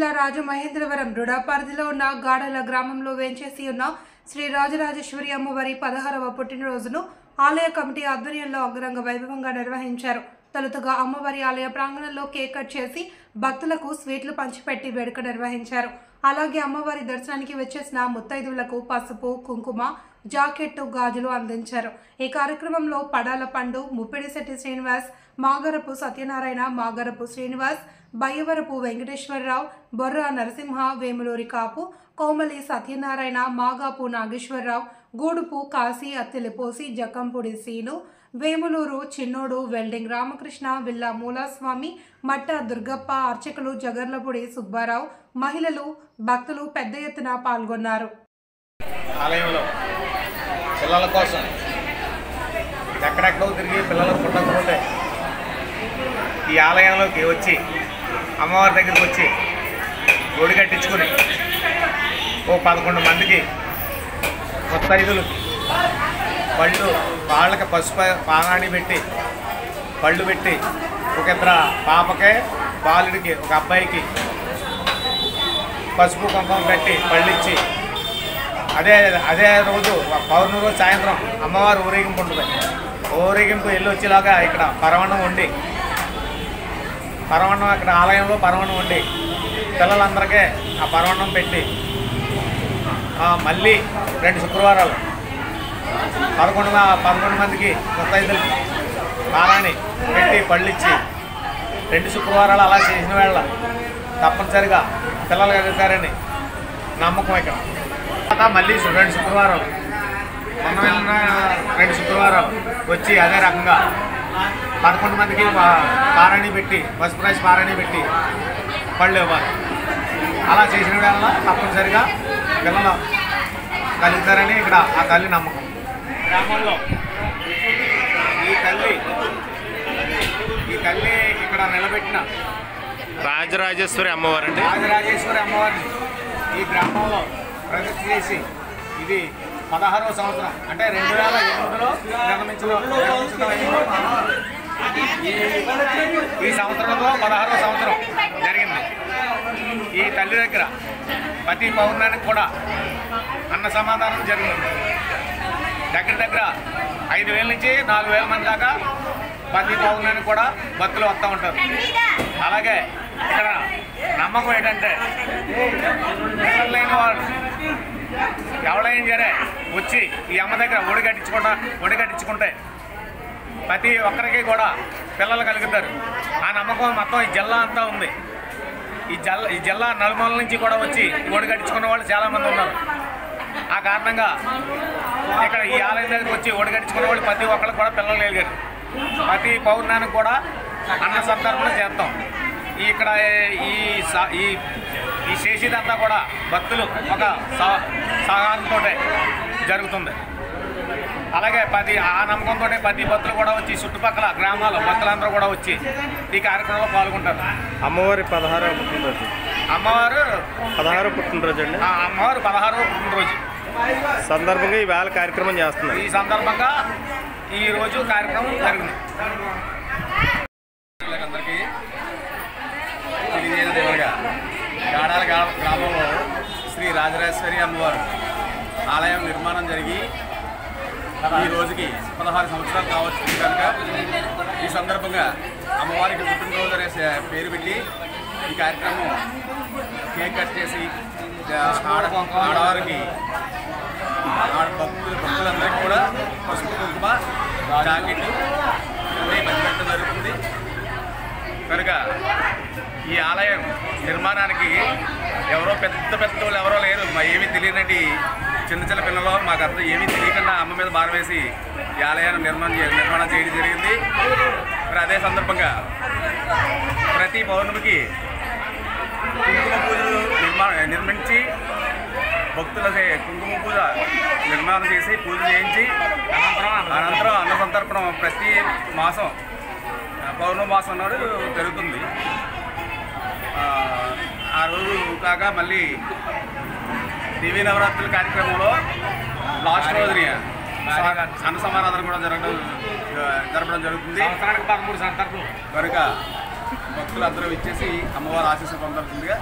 జిల్లా రాజమహేంద్రవరం రుడా పరిధిలో ఉన్న గాడల గ్రామంలో వేంచేసి ఉన్న శ్రీ రాజరాజేశ్వరి అమ్మవారి 16వ పుట్టినరోజును ఆలయ కమిటీ ఆధ్వర్యంలో అంగరంగ వైభవంగా నిర్వహించారు. తొలుతగా అమ్మవారి ఆలయ ప్రాంగణంలో కేక్ కట్ చేసి భక్తులకు స్వీట్లు పంచిపెట్టి వేడుక నిర్వహించారు. అలాగే అమ్మవారి దర్శనానికి వచ్చేసిన ముత్తైదువులకు పసుపు, కుంకుమ, జాకెట్టు, గాజులు అందించారు. ఈ కార్యక్రమంలో పడాల పండు, ముప్పిడిశెట్టి శ్రీనివాస్, మాగరపు సత్యనారాయణ, మాగరపు శ్రీనివాస్, బయ్యవరపు వెంకటేశ్వరరావు, బొర్రా నరసింహ, వేములూరి కాపు, కోమలి సత్యనారాయణ, మాగాపు నాగేశ్వరరావు, గూడుపు కాశీ, అత్తెలిపోసి, జకంపూడి సీను, వేములూరు చిన్నోడు, వెల్డింగ్ రామకృష్ణ, విల్లా మూలాస్వామి, మట్ట దుర్గప్ప, అర్చకులు జగర్లపూడి సుబ్బారావు, మహిళలు, భక్తులు పెద్ద ఎత్తున పాల్గొన్నారు. ఆలయంలో పిల్లల కోసం ఎక్కడెక్కడో తిరిగి పిల్లలు పుట్టకపోతే ఈ ఆలయంలోకి వచ్చి అమ్మవారి దగ్గరికి వచ్చి గుడి కట్టించుకుని ఓ 11 మందికి ముత్తైదులకి పళ్ళు వాళ్ళకి పసుపు పానాన్ని పెట్టి పళ్ళు పెట్టి ఒక ఇద్దరు పాపకే బాలుడికి ఒక అబ్బాయికి పసుపు కుంకుమ పెట్టి పళ్ళు ఇచ్చి అదే రోజు పౌర్ణమి రోజు సాయంత్రం అమ్మవారు ఊరేగింపు ఉంటుంది. ఊరేగింపు వెళ్ళి వచ్చేలాగా ఇక్కడ పరవణం వండి అక్కడ ఆలయంలో పరవణం వండి పిల్లలందరికీ ఆ పరవణం పెట్టి మళ్ళీ 2 శుక్రవారాలు 11 మందికి ముత్తైదులకి పారాణి పెట్టి పళ్ళిచ్చి 2 శుక్రవారాలు అలా చేసిన వేళ తప్పనిసరిగా పిల్లలు కలుగుతారని నమ్మకం. ఇక్కడ మళ్ళీ 2 శుక్రవారాలు 2 శుక్రవారాలు వచ్చి అదే రకంగా 11 మందికి పారాణి పెట్టి పసుపు రాసి పారాణి పెట్టి పళ్ళు ఇవ్వాలి. అలా చేసిన వేళ తప్పనిసరిగా పిల్లలు కలుగుతారని ఇక్కడ ఆ తల్లి నమ్మకం. గ్రామంలో ఈ తల్లి ఇక్కడ నిలబెట్టిన రాజరాజేశ్వరి అమ్మవారు అండి. రాజరాజేశ్వరి అమ్మవారిని ఈ గ్రామంలో ప్రతిష్ఠ చేసి ఇది 16వ సంవత్సరం అంటే 2008లో నిర్మించడం ఈ సంవత్సరంలో 16వ సంవత్సరం జరిగింది. ఈ తల్లి దగ్గర ప్రతి పౌర్ణానికి కూడా అన్న సమాధానం జరిగింది. దగ్గర 5,000 నుంచి 4,000 మంది దాకా ప్రతి పౌర్ణానికి కూడా భక్తులు వస్తూ ఉంటారు. అలాగే ఇక్కడ నమ్మకం ఏంటంటే లేని వాళ్ళు ఎవరైనా సరే వచ్చి ఈ అమ్మ దగ్గర ఒడి కట్టించుకుంటే ప్రతి ఒక్కరికి కూడా పిల్లలు కలుగుతారు. ఆ నమ్మకం మొత్తం ఈ జిల్లా అంతా ఉంది. ఈ జిల్లా నలుమూల నుంచి కూడా వచ్చి ఒడి కట్టించుకున్న వాళ్ళు చాలామంది ఉన్నారు. ఆ కారణంగా ఇక్కడ ఈ ఆలయం దగ్గరికి వచ్చి ఒడి కట్టించుకున్న వాళ్ళు ప్రతి ఒక్కరికి కూడా పిల్లలు కలిగారు. ప్రతి పౌర్ణానికి కూడా అన్న సంతర్పణ చేస్తాం. ఇక్కడ ఈ శేషిదంతా కూడా భక్తులు ఒక సహకారంతో జరుగుతుంది. అలాగే ఆ నమ్మకంతో ప్రతి భక్తులు కూడా వచ్చి చుట్టుపక్కల గ్రామాల భక్తులందరూ కూడా వచ్చి ఈ కార్యక్రమంలో పాల్గొంటారు. అమ్మవారి 16వ పుట్టినరోజు. అమ్మవారు 16వ పుట్టినరోజు అండి. అమ్మవారు 16వ పుట్టినరోజు సందర్భంగా ఈ వేళ కార్యక్రమం చేస్తున్నారు. ఈ సందర్భంగా ఈరోజు కార్యక్రమం జరిగింది. అందరికీ తెలియజేయన దేవుడిగా గాడాల గ్రామంలో శ్రీ రాజరాజేశ్వరి అమ్మవారు ఆలయం నిర్మాణం జరిగి ఈ రోజుకి 16 సంవత్సరాలు కావచ్చు కనుక ఈ సందర్భంగా అమ్మవారికి పుట్టినరోజు అనే పేరు పెట్టి ఈ కార్యక్రమం కేక్ కట్ చేసి ఆడవారికి భక్తులందరికీ కూడా పసుపు కుంకుమ జాకెట్ అన్నీ పంచిపెట్టడం జరుగుతుంది. కనుక ఈ ఆలయం నిర్మాణానికి ఎవరో పెద్ద వాళ్ళు ఎవరో లేరు. ఏమీ తెలియనటి చిన్న పిల్లలు మాకు అర్థం ఏమీ తెలియకుండా అమ్మ మీద భారం వేసి ఈ ఆలయాన్ని నిర్మాణం చేయడం జరిగింది. మరి అదే సందర్భంగా ప్రతి పౌర్ణమికి కుంకుమ పూజలు నిర్మించి భక్తుల కుంకుమ పూజ నిర్మాణం చేసి పూజ చేయించి అనంతరం అన్న సంతర్పణం ప్రతి మాసం పౌర్ణమి మాసం నాడు జరుగుతుంది. ఆ రోజు కాక మళ్ళీ దేవీ నవరాత్రుల కార్యక్రమంలో లాస్ట్ రోజుని అన్న సమారాధన కూడా జరపడం జరుగుతుంది. కనుక భక్తులందరూ ఇచ్చేసి అమ్మవారి ఆశీస్సులు పొందాల్సిందిగా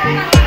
Thank you.